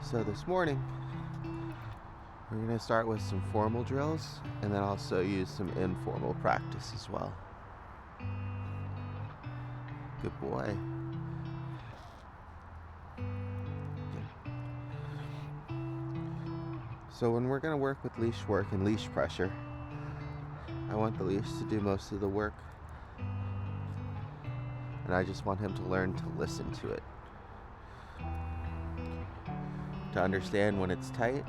So this morning, we're going to start with some formal drills and then also use some informal practice as well. Good boy. So when we're going to work with leash work and leash pressure, I want the leash to do most of the work, and I just want him to learn to listen to it. To understand when it's tight,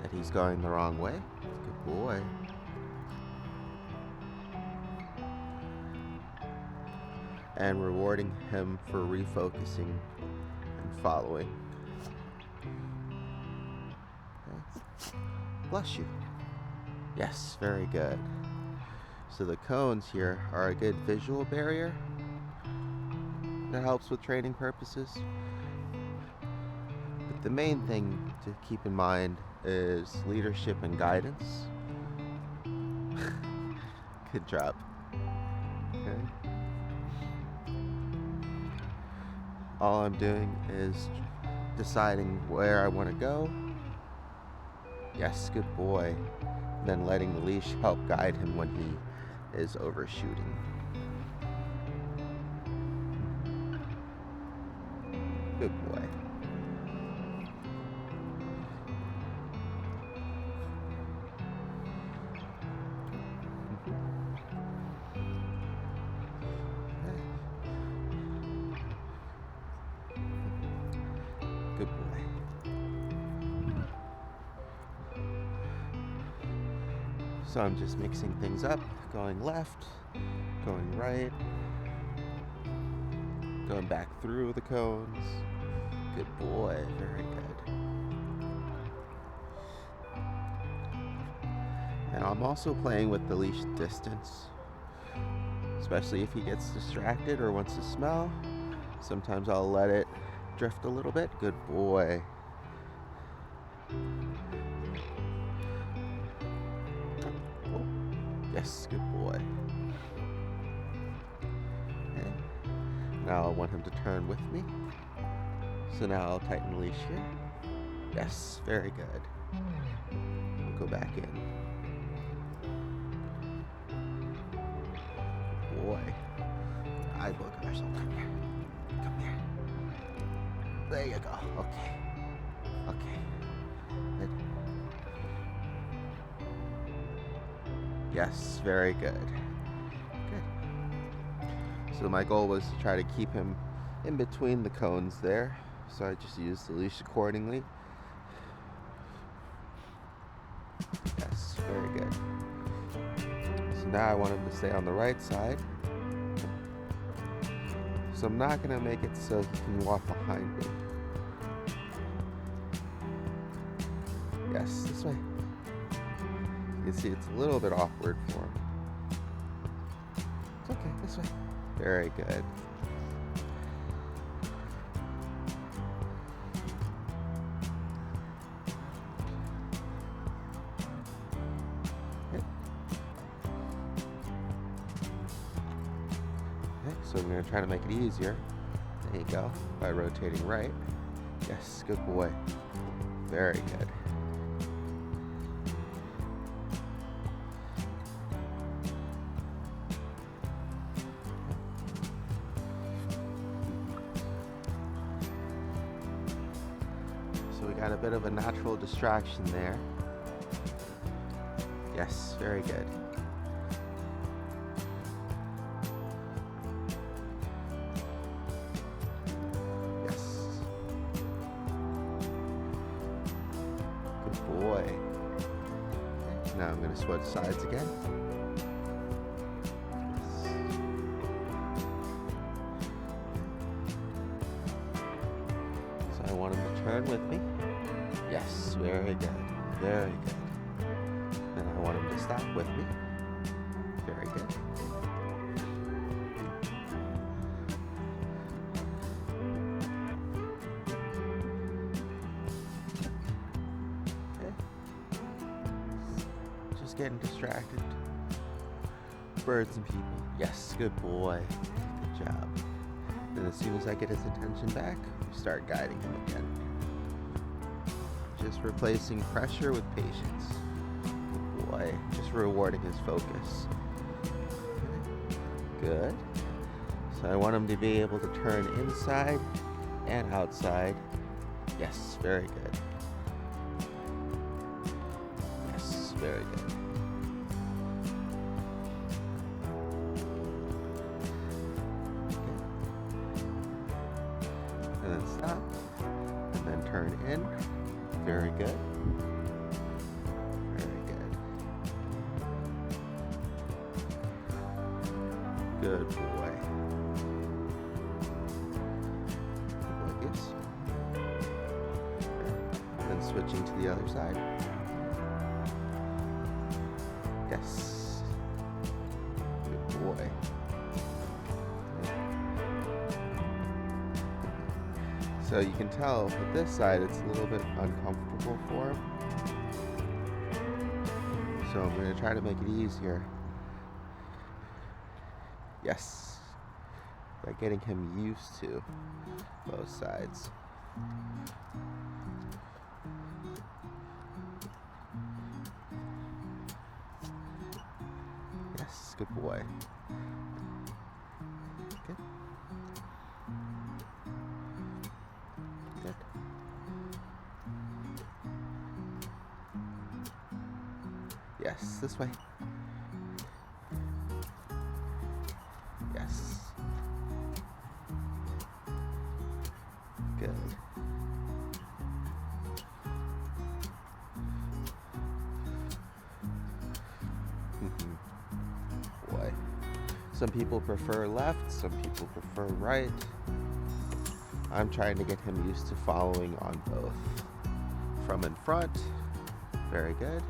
that he's going the wrong way. Good boy. And rewarding him for refocusing and following. Okay. Bless you. Yes, very good. So the cones here are a good visual barrier that helps with training purposes. But the main thing to keep in mind is leadership and guidance. Good job. Okay. All I'm doing is deciding where I want to go. Yes, good boy. Then letting the leash help guide him when he is overshooting. Good boy. Good boy. So I'm just mixing things up, going left, going right, going back through the cones. Good boy, very good. And I'm also playing with the leash distance, especially if he gets distracted or wants to smell. Sometimes I'll let it drift a little bit. Good boy. Oh, yes, good boy. Okay. Now I want him to turn with me. So now I'll tighten the leash here. Yes, very good. We'll go back in. Boy. I look at yourself. Come here. Come here. There you go. Okay. Okay. Good. Yes, very good. Good. So my goal was to try to keep him in between the cones there. So I just used the leash accordingly. Yes, very good. So now I want him to stay on the right side. So I'm not going to make it so he can walk behind me. Yes, this way. You can see it's a little bit awkward for him. It's okay, this way. Very good. So I'm going to try to make it easier. There you go. By rotating right. Yes, good boy. Very good. So we got a bit of a natural distraction there. Yes, very good. Boy. Now I'm going to switch sides again. So I want him to turn with me. Yes, very good. Very good. Then I want him to stop with me. Very good. Getting distracted. Birds and people. Yes, good boy. Good job. Then as soon as I get his attention back, we start guiding him again. Just replacing pressure with patience. Good boy. Just rewarding his focus. Good. So I want him to be able to turn inside and outside. Yes, very good. Yes, very good. And then stop. And then turn in. Very good. Very good. Good boy. Good boy, Goose. Then switching to the other side. Yes. Good boy. So you can tell with this side it's a little bit uncomfortable for him. So I'm going to try to make it easier. Yes. By getting him used to both sides. Yes, good boy. Good. Good. Yes, this way. Yes. Good. Boy. Some people prefer left, some people prefer right. I'm trying to get him used to following on both. From in front, very good,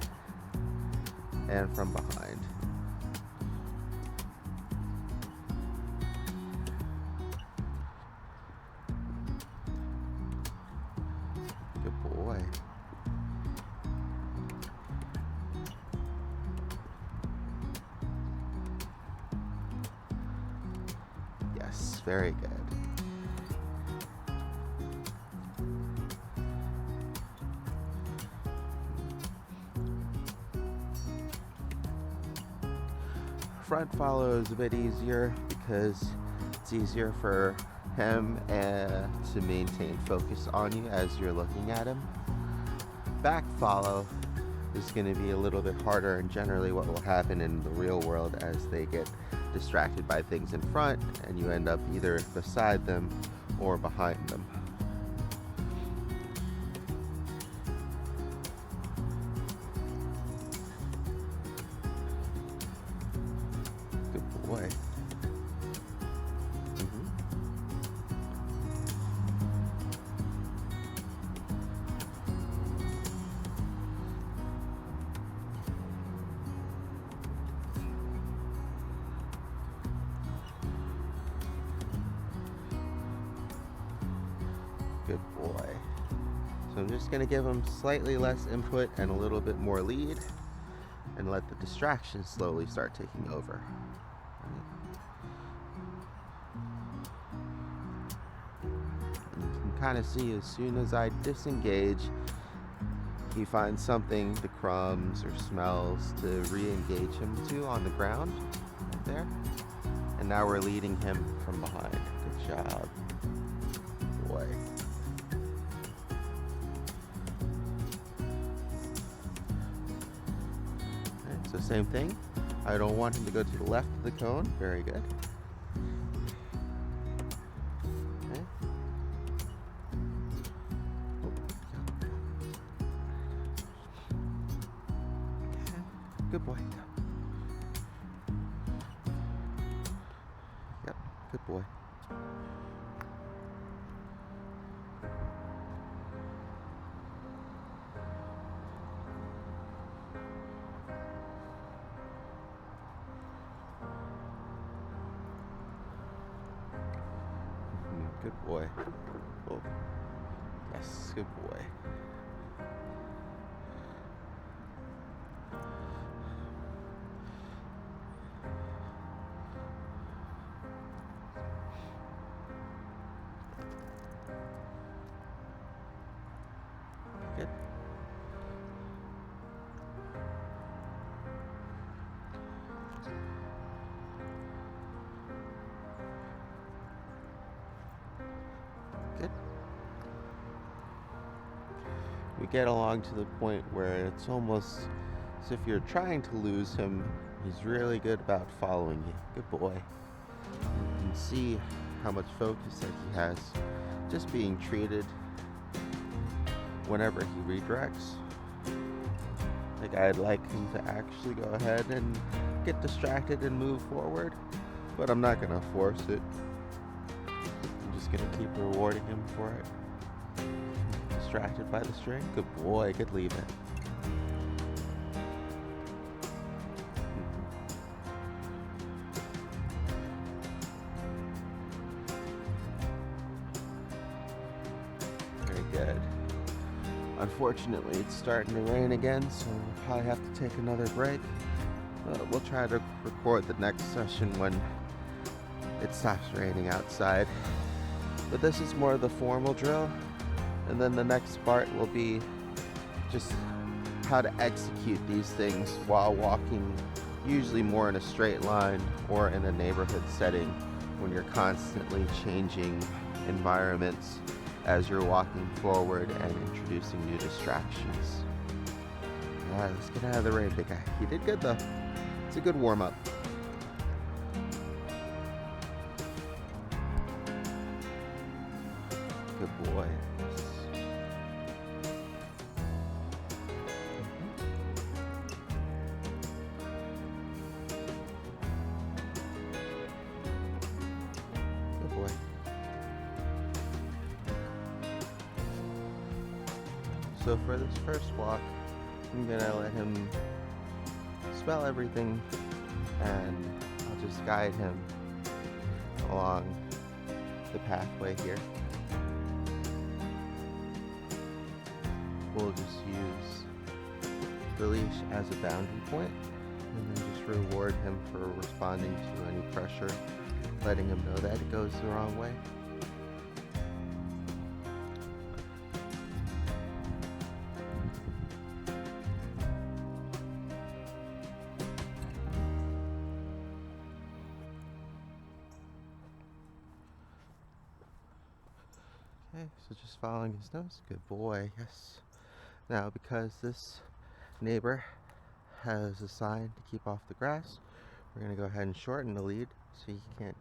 and from behind. Good boy. Yes, very good. Front follow is a bit easier because it's easier for him to maintain focus on you as you're looking at him. Back follow is going to be a little bit harder, and generally what will happen in the real world as they get distracted by things in front and you end up either beside them or behind them. Good boy. Good boy. So I'm just going to give him slightly less input and a little bit more lead and let the distraction slowly start taking over. And you can kind of see as soon as I disengage, he finds something, the crumbs or smells, to re-engage him to on the ground right there. And now we're leading him from behind. Good job. Boy. So same thing. I don't want him to go to the left of the cone. Very good. Okay. Good boy. Yep, good boy. Good boy. Oh. Yes, good boy. Good. Good. We get along to the point where it's almost as if you're trying to lose him. He's really good about following you. Good boy. You can see how much focus that he has just being treated whenever he redirects. Like, I'd like him to actually go ahead and get distracted and move forward, but I'm not going to force it. I'm just going to keep rewarding him for it. Distracted by the string? Good boy, good leave it. Very good. Unfortunately, it's starting to rain again, so we'll probably have to take another break. We'll try to record the next session when it stops raining outside. But this is more of the formal drill, and then the next part will be just how to execute these things while walking, usually more in a straight line or in a neighborhood setting when you're constantly changing environments as you're walking forward and introducing new distractions. Alright, let's get out of the rain, big guy. You did good though. It's a good warm-up. Good boy. Good boy. So for this first walk, I'm gonna let him smell everything, and I'll just guide him along the pathway here. We'll just use the leash as a boundary point, and then just reward him for responding to any pressure, letting him know that it goes the wrong way. Okay, so just following his nose. Good boy, yes. Now, because this neighbor has a sign to keep off the grass, we're going to go ahead and shorten the lead so he can't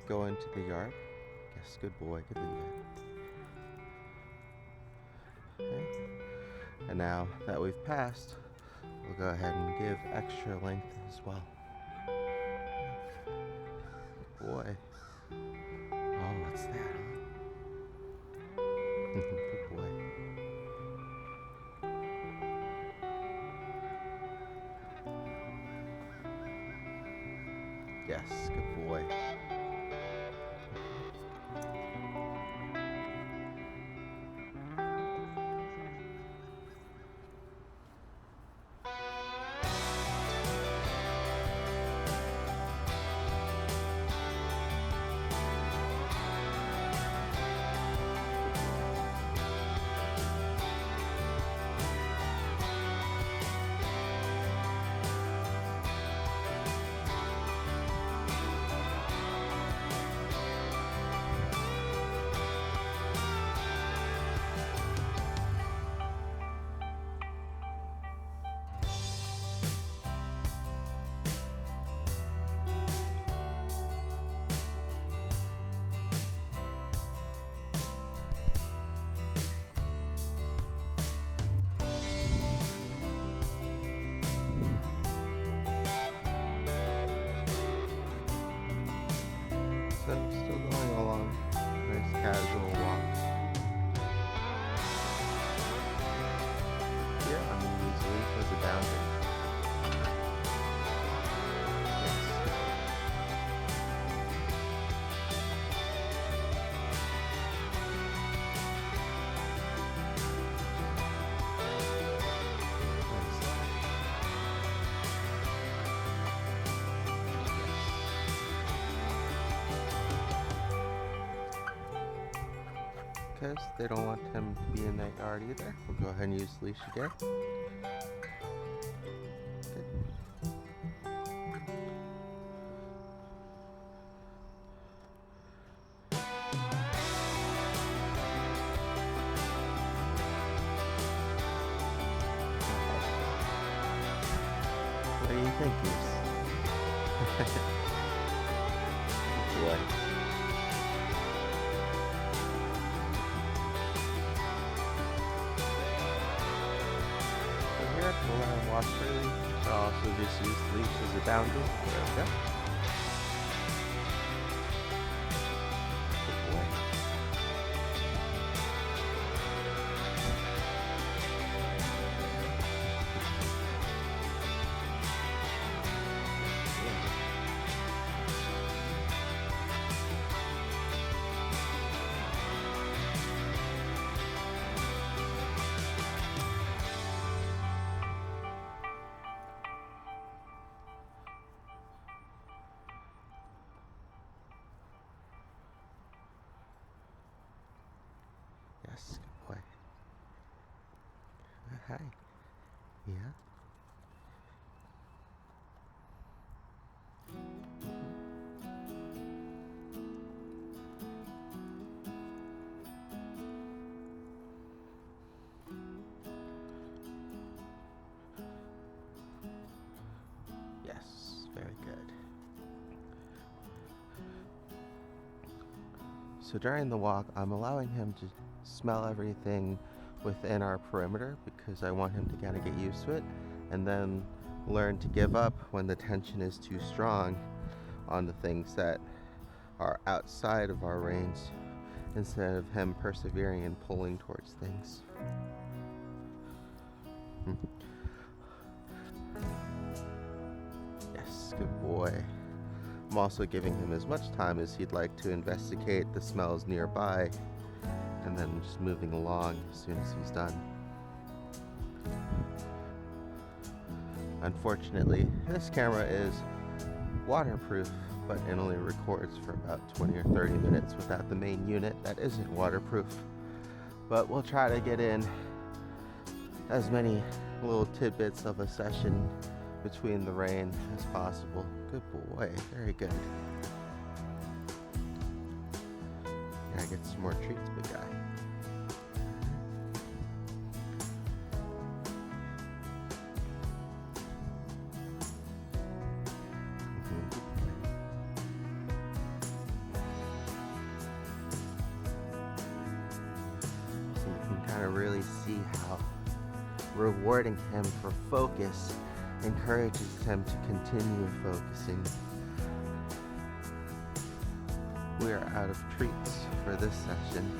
go into the yard. Yes, good boy, good lead. Okay. And now that we've passed, we'll go ahead and give extra length as well. Good boy. Oh, what's that, huh? Good boy. Yes, good boy. So still going along, nice casual walk. Here I'm going to use leash as a boundary. Because they don't want him to be in that yard either, we'll go ahead and use leash again. Thank you. Boy. So here, we'll let him walk freely. I'll also just use the leash as a boundary. There we go. Good boy. Yes, good boy. Hi. Yeah? Yes, very good. So during the walk, I'm allowing him to smell everything within our perimeter because I want him to kind of get used to it and then learn to give up when the tension is too strong on the things that are outside of our range instead of him persevering and pulling towards things. Yes, good boy. I'm also giving him as much time as he'd like to investigate the smells nearby and then just moving along as soon as he's done. Unfortunately, this camera is waterproof, but it only records for about 20 or 30 minutes without the main unit that isn't waterproof. But we'll try to get in as many little tidbits of a session between the rain as possible. Good boy, very good. Gotta get some more treats, big guy. So you can kind of really see how rewarding him for focus encourages him to continue focusing. We are out of treats for this session,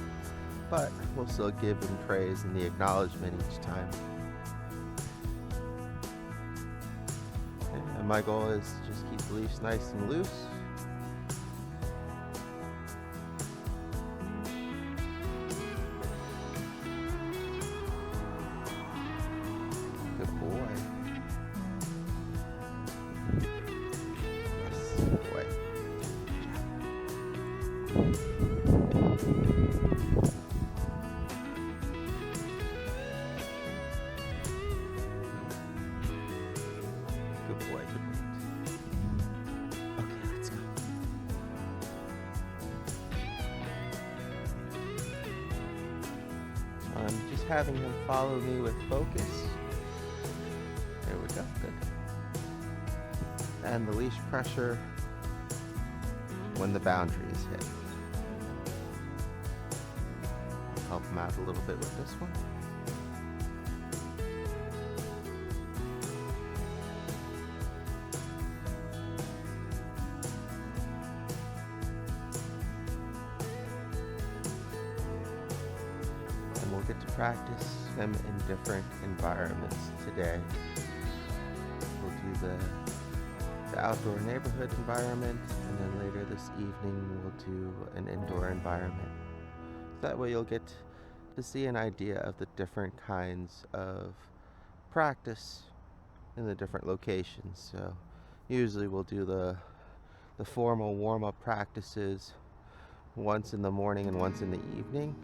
but we'll still give him praise and the acknowledgement each time. And my goal is to just keep the leash nice and loose. Good boy. Yes, good boy. Good boy, good boy. Okay, let's go. I'm just having him follow me with focus. There we go, good. And the leash pressure when the boundary is hit. Help him out a little bit with this one. And we'll get to practice him in different environments today. We'll do the outdoor neighborhood environment, and then later this evening we'll do an indoor environment. That way you'll get to see an idea of the different kinds of practice in the different locations. So usually we'll do the formal warm-up practices once in the morning and once in the evening.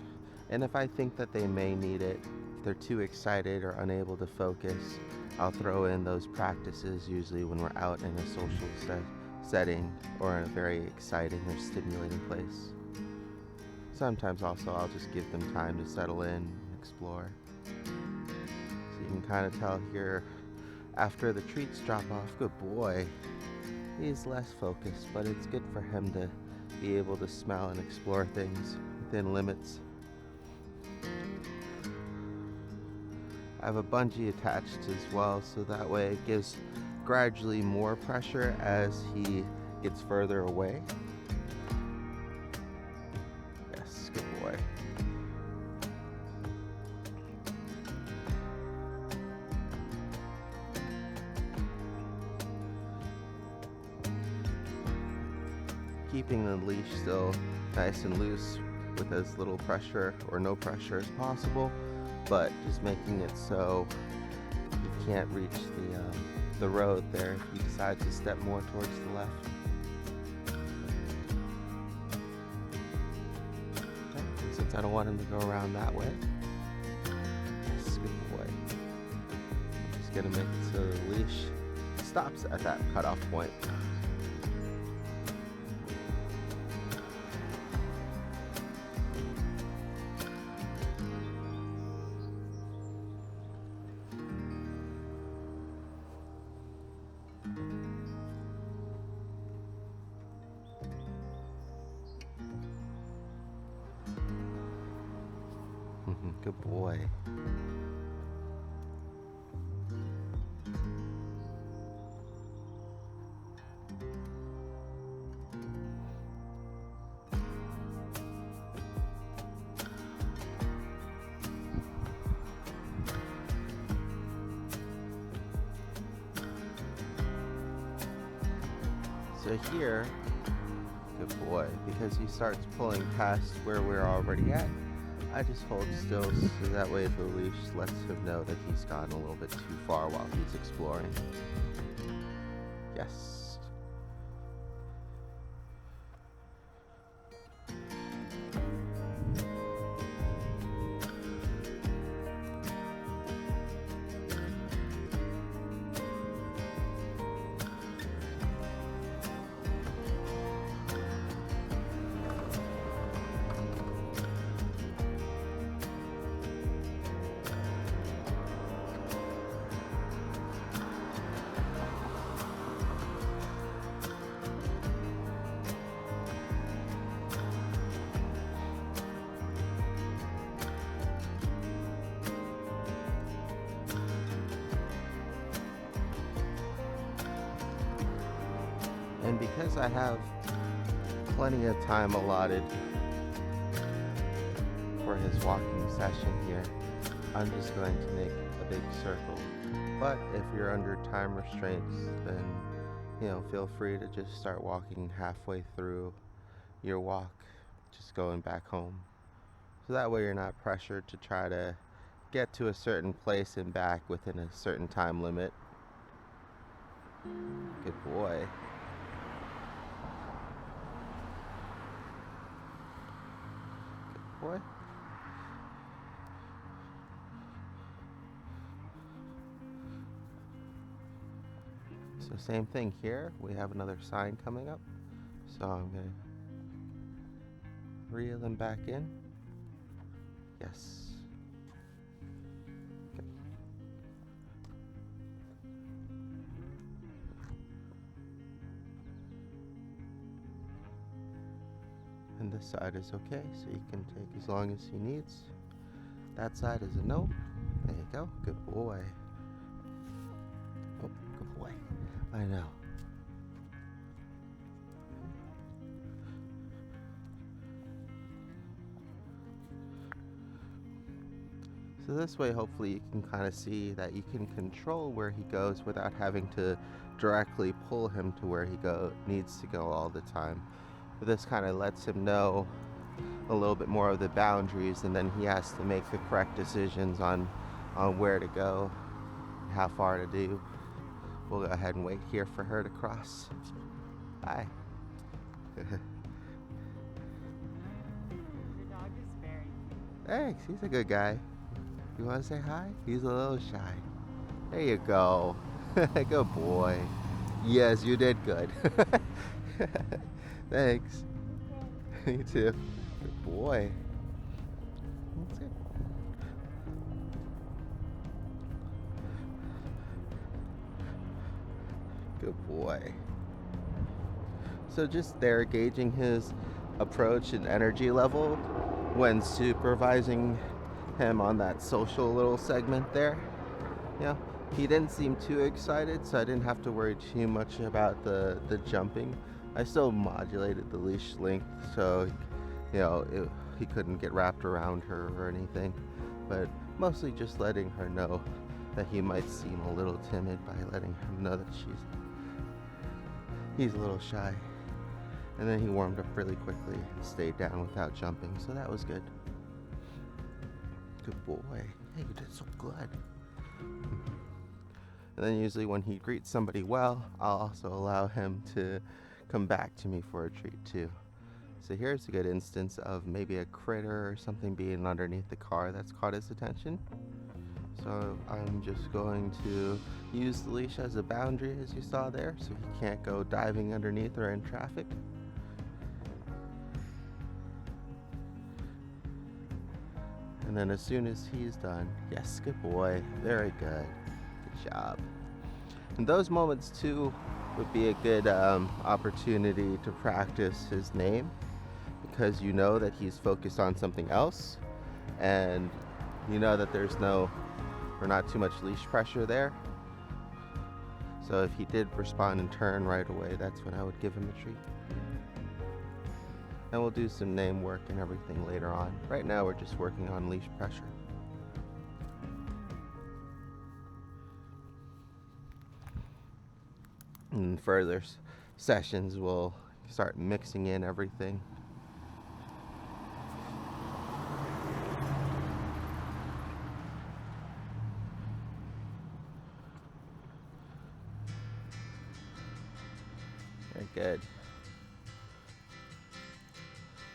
And if I think that they may need it, if they're too excited or unable to focus, I'll throw in those practices usually when we're out in a social setting or in a very exciting or stimulating place. Sometimes also I'll just give them time to settle in and explore. So you can kind of tell here After the treats drop off, good boy. He's less focused, but it's good for him to be able to smell and explore things within limits. I have a bungee attached as well, so that way it gives gradually more pressure as he gets further away. Yes, good boy. Keeping the leash still nice and loose with as little pressure or no pressure as possible, but just making it so you can't reach the road there if he decides to step more towards the left. Okay, since I don't want him to go around that way. Yes, good boy. I'm just gonna make it so the leash stops at that cutoff point. Good boy. So here, good boy, because he starts pulling past where we're already at, I just hold still so that way the leash lets him know that he's gone a little bit too far while he's exploring. Yes. And because I have plenty of time allotted for his walking session here, I'm just going to make a big circle. But if you're under time restraints, then feel free to just start walking halfway through your walk, just going back home. So that way you're not pressured to try to get to a certain place and back within a certain time limit. Good boy. Boy. So same thing here, we have another sign coming up, so I'm going to reel him back in. Yes. Okay. And this side is okay, so you can take as long as he needs. That side is a no. There you go. Good boy. Oh, good boy. I know. So this way, hopefully you can kind of see that you can control where he goes without having to directly pull him to where he needs to go all the time. But this kind of lets him know a little bit more of the boundaries, and then he has to make the correct decisions on where to go, how far to do. We'll go ahead and wait here for her to cross. Bye. Your dog is very cute. Thanks, he's a good guy. You want to say hi? He's a little shy. There you go. Good boy. Yes, you did good. Thanks. You too. Good boy. That's it. Good boy. So just there, gauging his approach and energy level when supervising him on that social little segment there. You know, he didn't seem too excited, so I didn't have to worry too much about the jumping. I still modulated the leash length so, he couldn't get wrapped around her or anything. But mostly just letting her know that he might seem a little timid by letting him know that he's a little shy. And then he warmed up really quickly and stayed down without jumping, so that was good. Good boy. Hey, you did so good. And then usually when he greets somebody well, I'll also allow him to come back to me for a treat too. So here's a good instance of maybe a critter or something being underneath the car that's caught his attention. So I'm just going to use the leash as a boundary, as you saw there, so he can't go diving underneath or in traffic. And then as soon as he's done, yes, good boy, very good, good job. And those moments too would be a good opportunity to practice his name, because you know that he's focused on something else, and you know that there's not too much leash pressure there. So if he did respond and turn right away, that's when I would give him a treat. And we'll do some name work and everything later on. Right now we're just working on leash pressure. In further sessions, we'll start mixing in everything. Very good.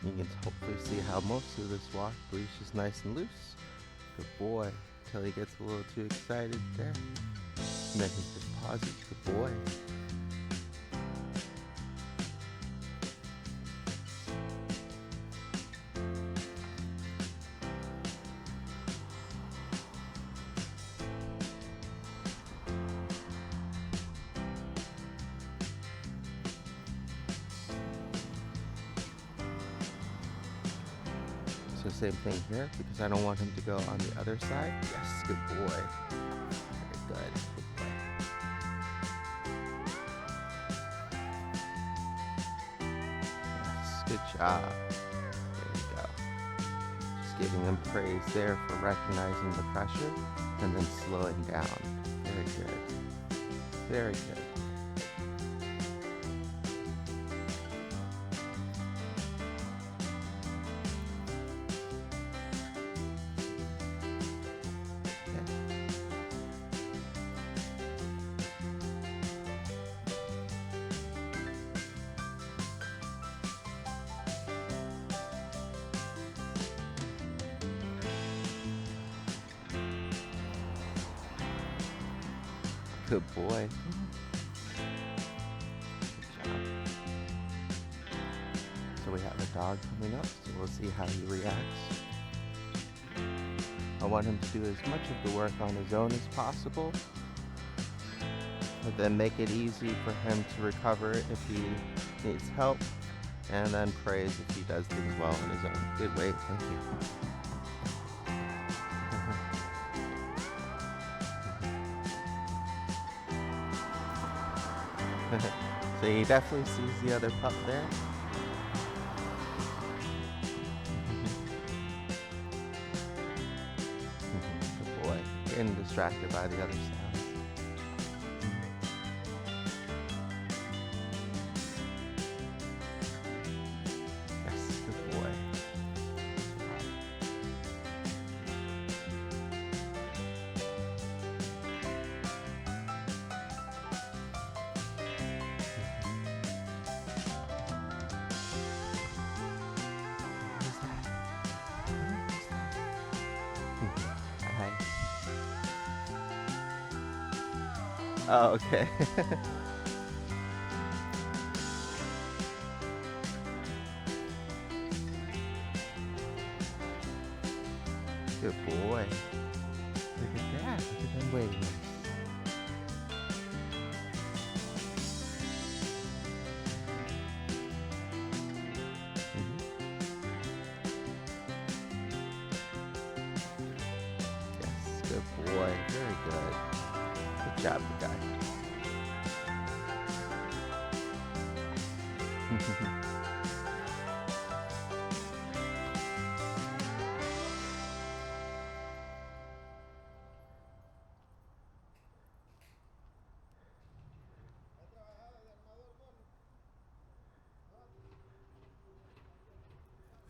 You can hopefully see how most of this walk, leash is nice and loose. Good boy. Until he gets a little too excited there. And then he just pauses. Good boy. So same thing here, because I don't want him to go on the other side. Yes, good boy. Very good. Good boy. Yes, good job. There you go. Just giving him praise there for recognizing the pressure and then slowing down. Very good. Very good. Good boy. Good job. So we have a dog coming up, so we'll see how he reacts. I want him to do as much of the work on his own as possible, but then make it easy for him to recover if he needs help, and then praise if he does things well on his own. Good weight, thank you. So he definitely sees the other pup there. Good boy. Getting distracted by the other sounds. Yes, good boy. Hi. Oh, okay. Good boy. Look at that. Look at them waiting. boy. Very good. Good job, the guy.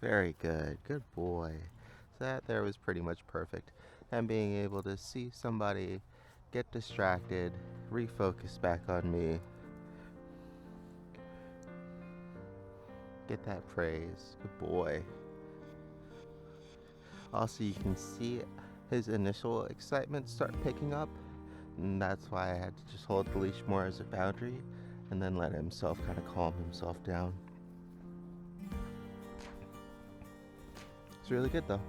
Very good. Good boy. So that there was pretty much perfect. And being able to see somebody get distracted, refocus back on me, get that praise. Good boy. Also, you can see his initial excitement start picking up, and that's why I had to just hold the leash more as a boundary and then let himself kind of calm himself down. It's really good though.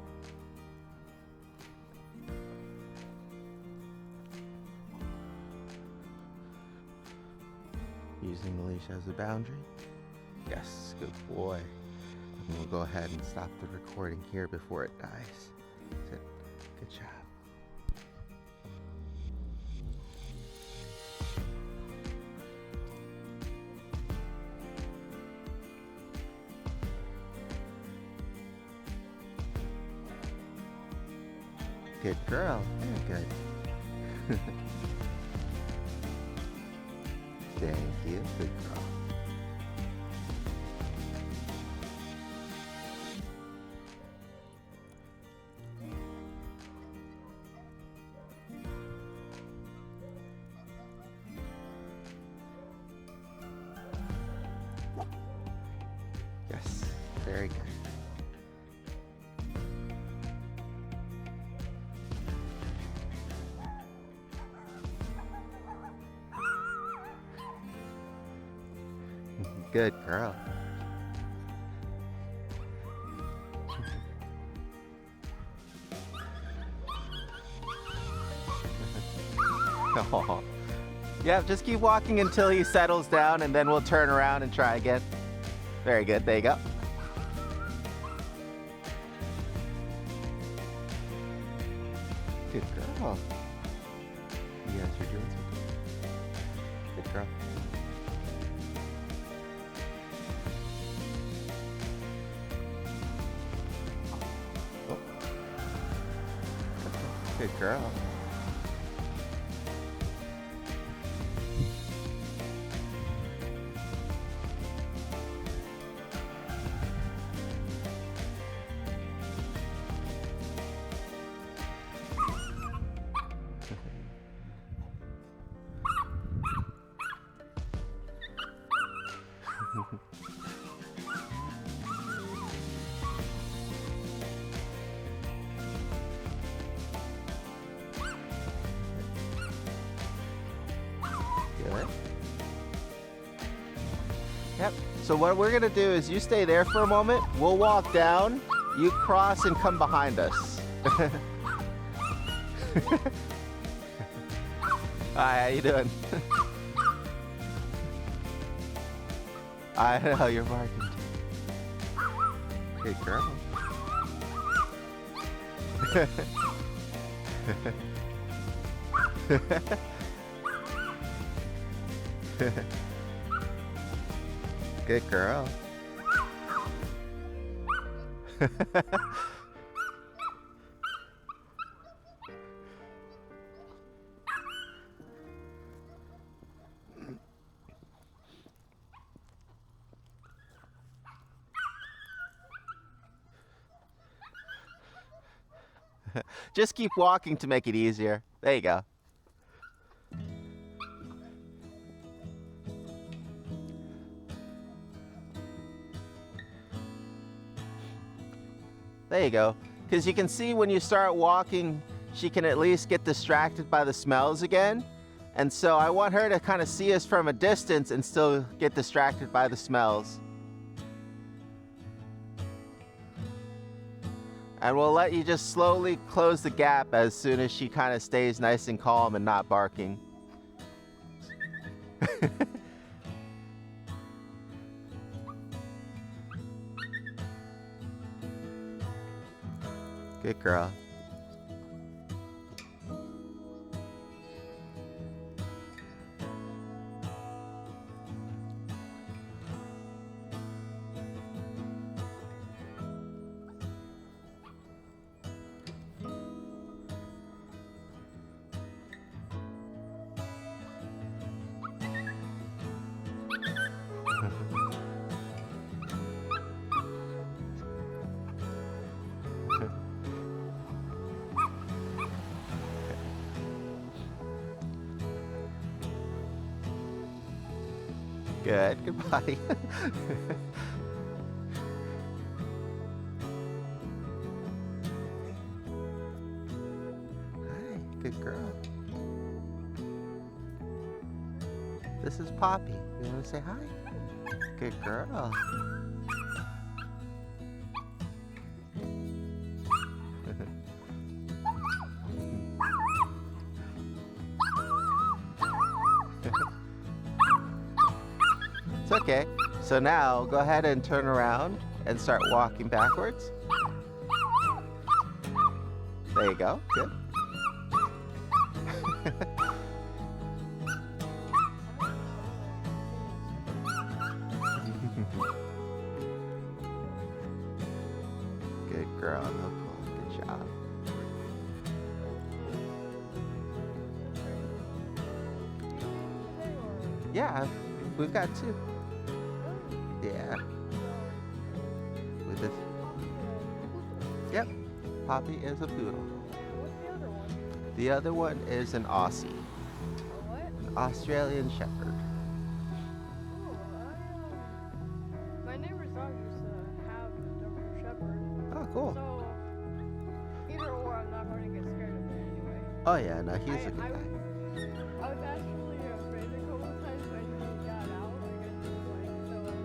Using the leash as a boundary. Yes, good boy. And we'll go ahead and stop the recording here before it dies. Good job. Good girl. Very good. Thank you. Good girl. Yes, very good. Good girl. Oh. Yeah, just keep walking until he settles down and then we'll turn around and try again. Very good, there you go. Good girl. Yes, you're doing something. Good girl. Oh. Good girl. Good. Yep. So what we're gonna do is you stay there for a moment. We'll walk down. You cross and come behind us. Hi, how you doing? I know you're barking too. Good girl. Good girl. Just keep walking to make it easier. There you go. There you go. Because you can see when you start walking, she can at least get distracted by the smells again. And so I want her to kind of see us from a distance and still get distracted by the smells. And we'll let you just slowly close the gap as soon as she kind of stays nice and calm and not barking. Good girl. Good. Goodbye. Hi. Good girl. This is Poppy. You want to say hi? Good girl. It's okay. So now go ahead and turn around and start walking backwards. There you go. Good. Good girl. No pull. Good job. Yeah, we've got two. Yeah. With this. Yep. Poppy is a poodle. What's the other one? The other one is an Aussie, A what? an Australian Shepherd. Oh, my neighbor's dog used to have a German Shepherd. Oh, cool. So, either or, I'm not going to get scared of it anyway. Oh yeah, no, he's a good guy. I was actually afraid a couple of times when he got out. Like, I just like, so,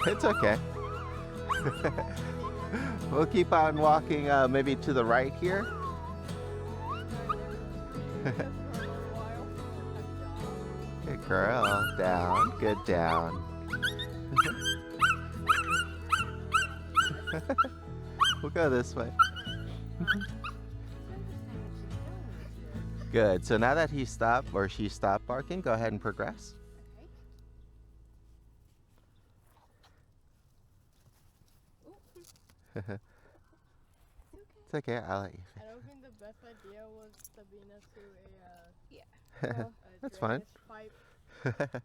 It's okay. We'll keep on walking maybe to the right here. Good girl. Down. Good down. We'll go this way. Good. So now that he stopped or she stopped barking, go ahead and progress. It's okay. I'll let you. I don't think the best idea was Sabina to a That's fine. drainage pipe.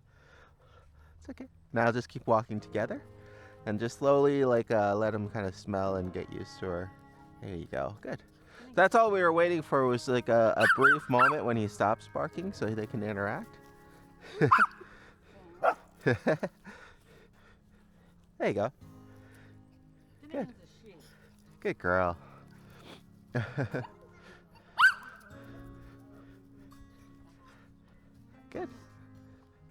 It's okay. Now just keep walking together, and just slowly, like, let him kind of smell and get used to her. There you go. Good. That's all we were waiting for was like a brief moment when he stops barking, so they can interact. There you go. Good. Good girl. Good.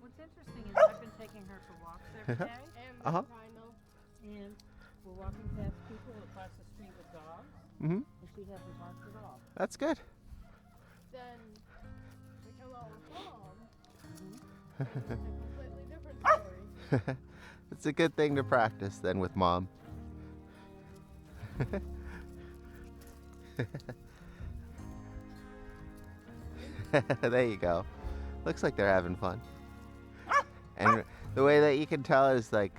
What's interesting is I've been taking her for walks every day, And Uh-huh. Rhino. and we're walking past people across the street with dogs, Mhm. and she hasn't barked at all. That's good. Then we come out with Mom. It's a completely different story. It's a good thing to practice then with Mom. There you go. Looks like they're having fun. And the way that you can tell is like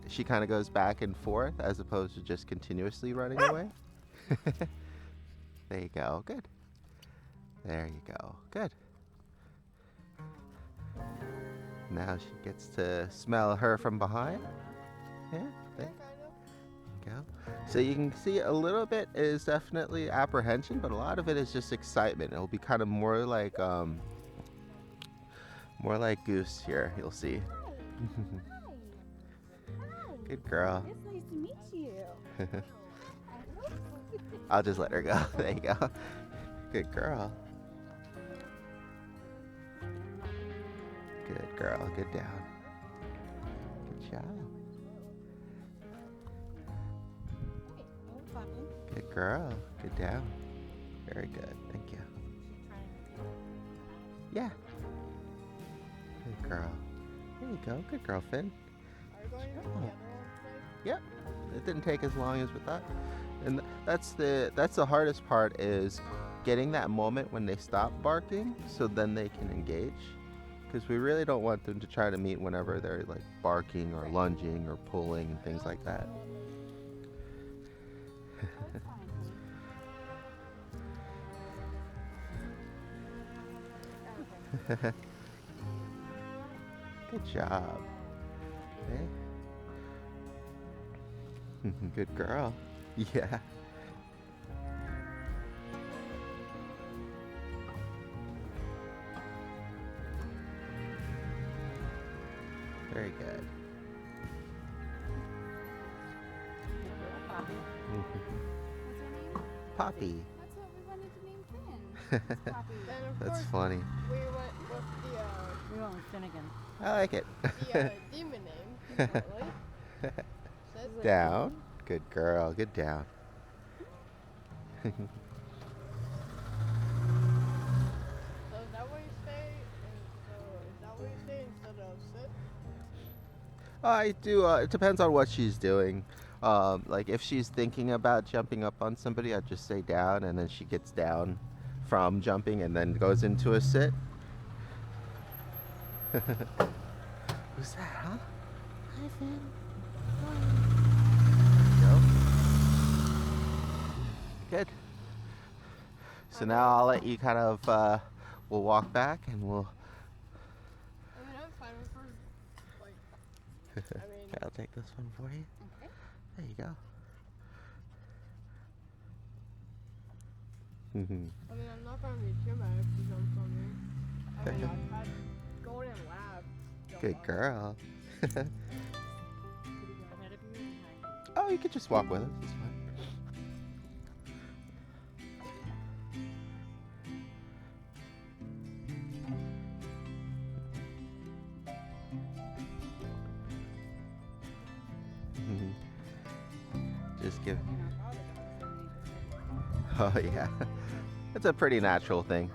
she kind of goes back and forth as opposed to just continuously running away. There you go. Good. There you go. Good. Now she gets to smell her from behind. Yeah. There you go. So you can see a little bit is definitely apprehension, but a lot of it is just excitement. It'll be kind of more like Goose here. You'll see. Good girl. It's nice to meet you. I'll just let her go. There you go. Good girl. Good girl. Good down. Good job. Good girl. Good down. Very good. Thank you. Yeah. Good girl. There you go. Good girl, Finn. Are you going to the other one today? Yep. It didn't take as long as we thought. And that's the hardest part is getting that moment when they stop barking so then they can engage. Because we really don't want them to try to meet whenever they're like barking or lunging or pulling and things like that. Good job. Okay. Good girl. Yeah. Very good. Good girl, Poppy. What's her name? Poppy. That's what we wanted to name Finn. It's Poppy. Then of That's course funny. we went with We went with Finnegan. I like it. the demon name. Totally. Says Down. Good girl. Good down. So is that what you say? Is that what you say instead of sit? I do. It depends on what she's doing. Like if she's thinking about jumping up on somebody, I'd just say down, and then she gets down from jumping, and then goes into a sit. Who's that, huh? Hi, Finn. Good. So now I'll let you kind of. We'll walk back, and we'll. I mean, I'm fine with her. Like, I mean, I'll take this one for you. Okay. There you go. I mean, I'm not gonna be too mad if she jumps on me. I mean, I've had golden lab. jump Good on me. girl. Could we go ahead of you? Oh, you could just walk with us. It's fine. Just give. Oh yeah, it's a pretty natural thing.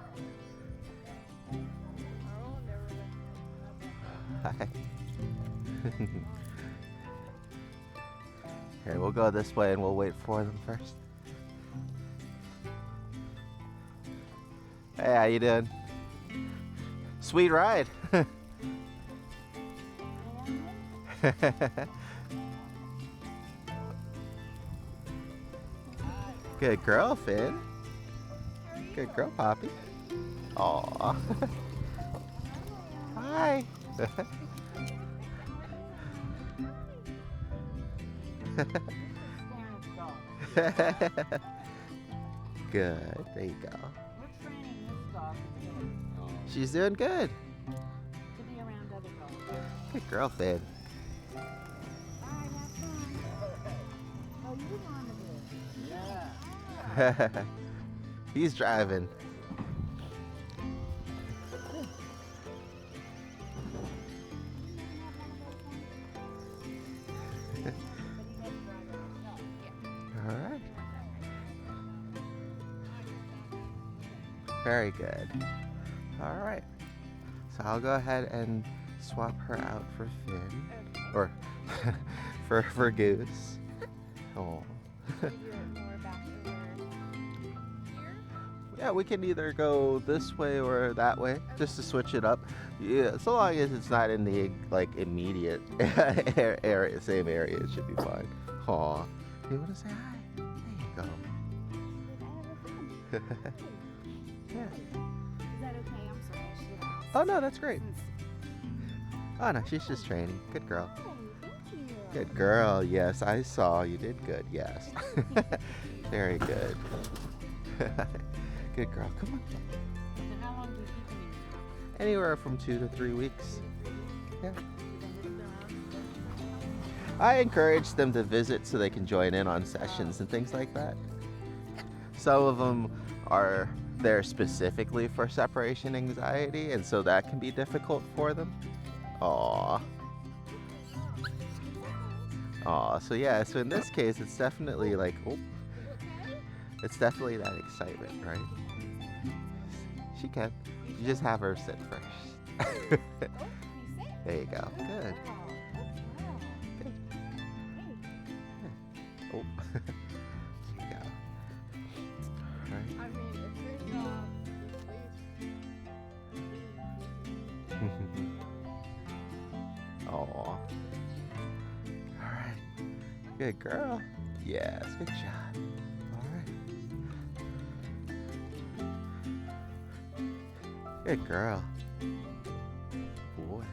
I don't never Hi. Here, we'll go this way and we'll wait for them first. Hey, how you doing? Sweet ride. Good girl, Finn. Good girl, Poppy. Aw. Hi. Good. There you go. We're training this dog to be, She's doing good. to be around other dogs. Good girl, Finn. Bye, have fun. Oh, you wanted it. He's driving. All right. Very good. All right. So I'll go ahead and swap her out for Finn, or for Goose. Oh. Maybe more back over here. Yeah, we can either go this way or that way, just to switch it up. Yeah, so long as it's not in the like immediate area, same area, it should be fine. Aw, you want to say hi? There you go. Yeah. Is that okay? I'm sorry. I should have asked. Oh no, that's great. Since- Oh no, she's just training. Good girl. Oh, thank you. Good girl. Yes, I saw you did good. Yes. Very good. Good girl. Come on. And how long do you keep them in your house? Anywhere from 2 to 3 weeks. Yeah. Do they live around? I encourage them to visit so they can join in on sessions and things like that. Some of them are there specifically for separation anxiety, and so that can be difficult for them. Aww. Aw, so yeah, so in this case, it's definitely like, oh, it's definitely that excitement, right? She can. You just have her sit first. Oh, you sit. There you go. Good. Wow. Wow. Good. Hey. Oh. There you go. Alright. I mean, if your job is Aw. Alright. Good girl. Yes, good job. Alright. Good girl. Boy.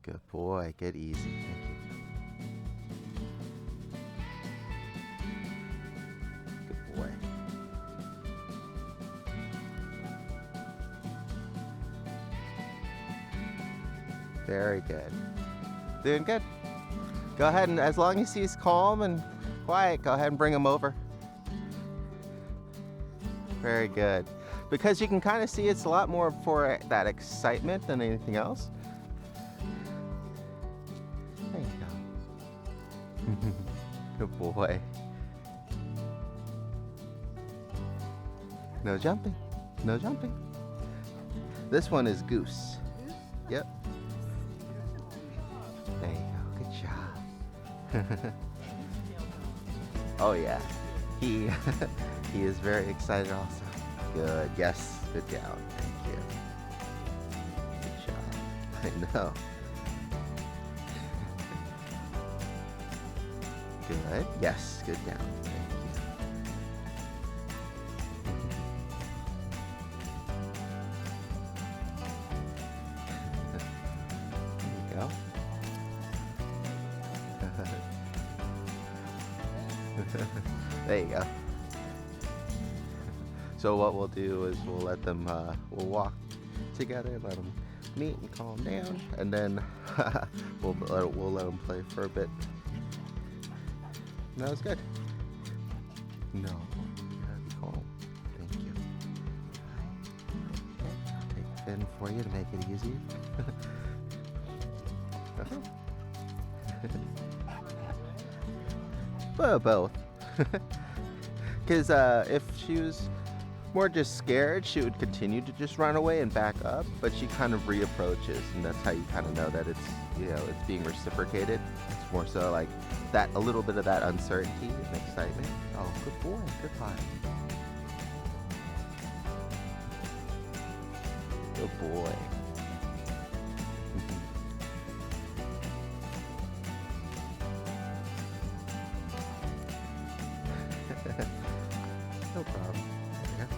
Good boy. Get easy. Thank you. Good boy. Very good. Doing good. Go ahead and, as long as he's calm and quiet, go ahead and bring him over. Very good. Because you can kind of see it's a lot more for that excitement than anything else. There you go. Good boy. No jumping. No jumping. This one is Goose. Yep. There you go. Good job. Oh yeah. He he is very excited also. Good. Yes. Good down. Thank you. Good job. I know. Good. Yes. Good down. Thank you. There you go. There you go. So what we'll do is we'll let them, we'll walk together, let them meet and calm down, and then we'll let them play for a bit. That was good. No, you gotta be calm. Thank you. Okay, I'll take a fin for you to make it easy. Well, both. Because if she was more just scared, she would continue to just run away and back up, but she kind of reapproaches, and that's how you kind of know that it's, you know, it's being reciprocated. It's more so like that, a little bit of that uncertainty and excitement. Oh, good boy, good boy. Good boy. No problem. Yeah.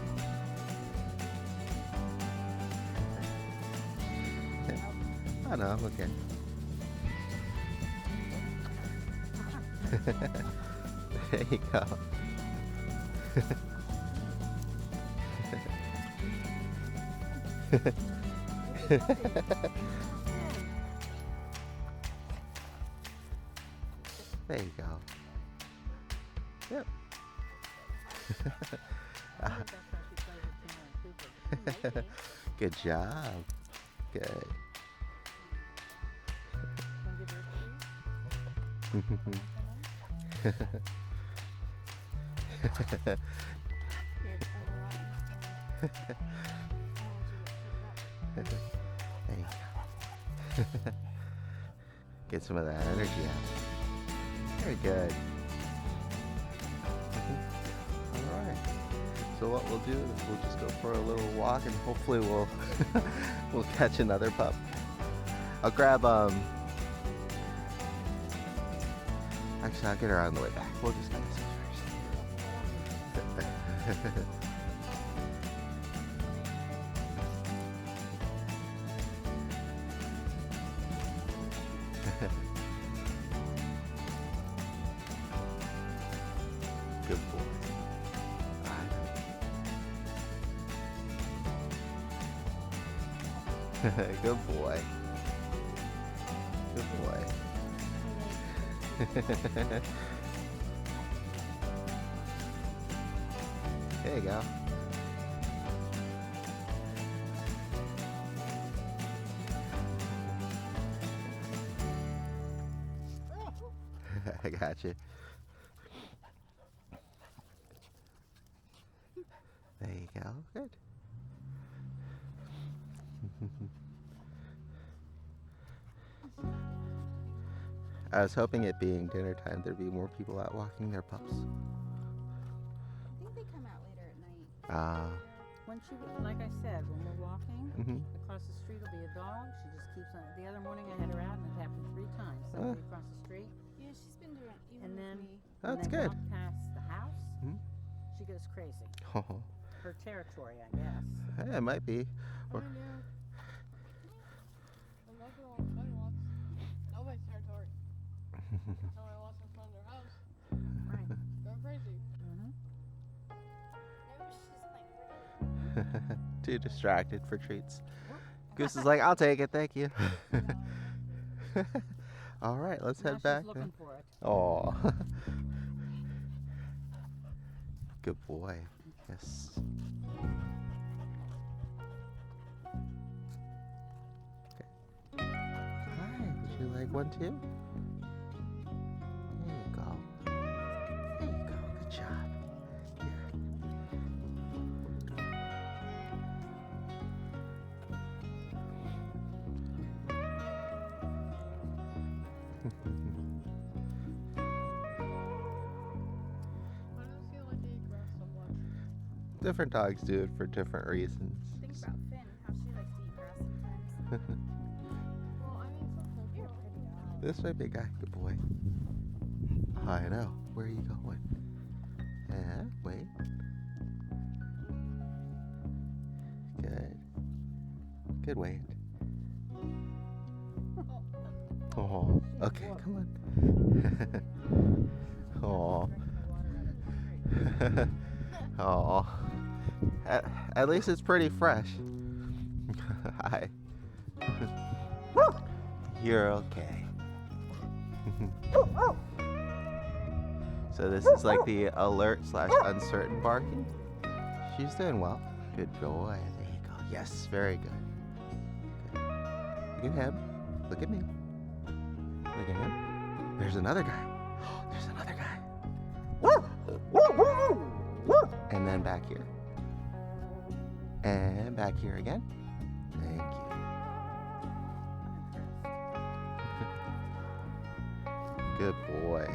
Oh no, I'm okay. There you go. There you go. Yep. I think that's how she plays with Timon Cooper. Maybe. Good job. Good. Wanna give her a treat? Here, There you go. Get some of that energy out. Very good. Alright. So what we'll do is we'll just go for a little walk and hopefully we'll we'll catch another pup. I'll grab actually I'll get her on the way back. We'll just do this first. Good boy. Good boy. Good boy. There you go. I got you. There you go. Good. I was hoping it being dinner time there'd be more people out walking their pups. I think they come out later at night. When she, like I said, when we're walking, Mhm. across the street will be a dog. She just keeps on. The other morning I had her out and it happened 3 times. Somebody across the street. Yeah, she's been doing it even And with then- me. When That's they good. walk past the house, Mhm. she goes crazy. Oh, Her territory, I guess. yeah, it might be. I Or- know. I love her on sidewalks. How I lost in front of their house. Right. Going crazy. Mm-hmm. Maybe she's like, Too distracted for treats. Goose is like, I'll take it, thank you. All right, let's Now head she's back. looking for it. Oh, good boy. Yes. Okay. Hi, would you like one too? There you go. There you go. Good job. Here. Why does it feel like they eat grass so much? Different dogs do it for different reasons. think about Finn, how she likes to eat grass sometimes. Well, I mean, sometimes You're a not. pretty dog. This way, big guy. Good boy. I know. Where are you going? Wait. Good. Good wait. Oh, okay, come on. Oh. Oh. At least it's pretty fresh. Hi. You're okay. So this is like the alert / uncertain barking. She's doing well. Good boy. There you go. Yes, very good. Good. Look at him. Look at me. Look at him. There's another guy. There's another guy. And then back here. And back here again. Thank you. Good boy.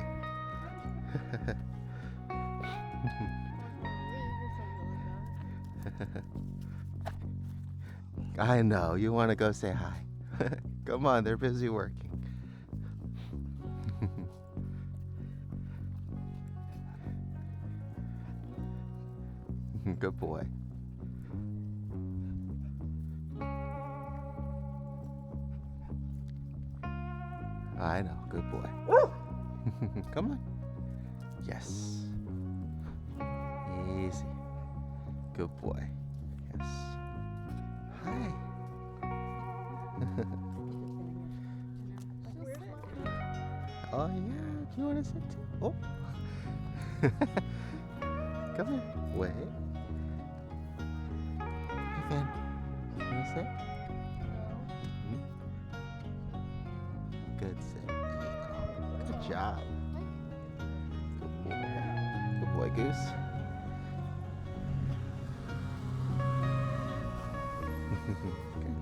I know, you want to go say hi. Come on, they're busy working. Good boy. I know, good boy. Come on. Yes. Easy. Good boy. Yes. Hi. Oh yeah, do you want to sit too? Oh. Come here. Wait. Hey, Finn. You want to sit? Good sit. There you go. Good job. Good boy, Goose. Good.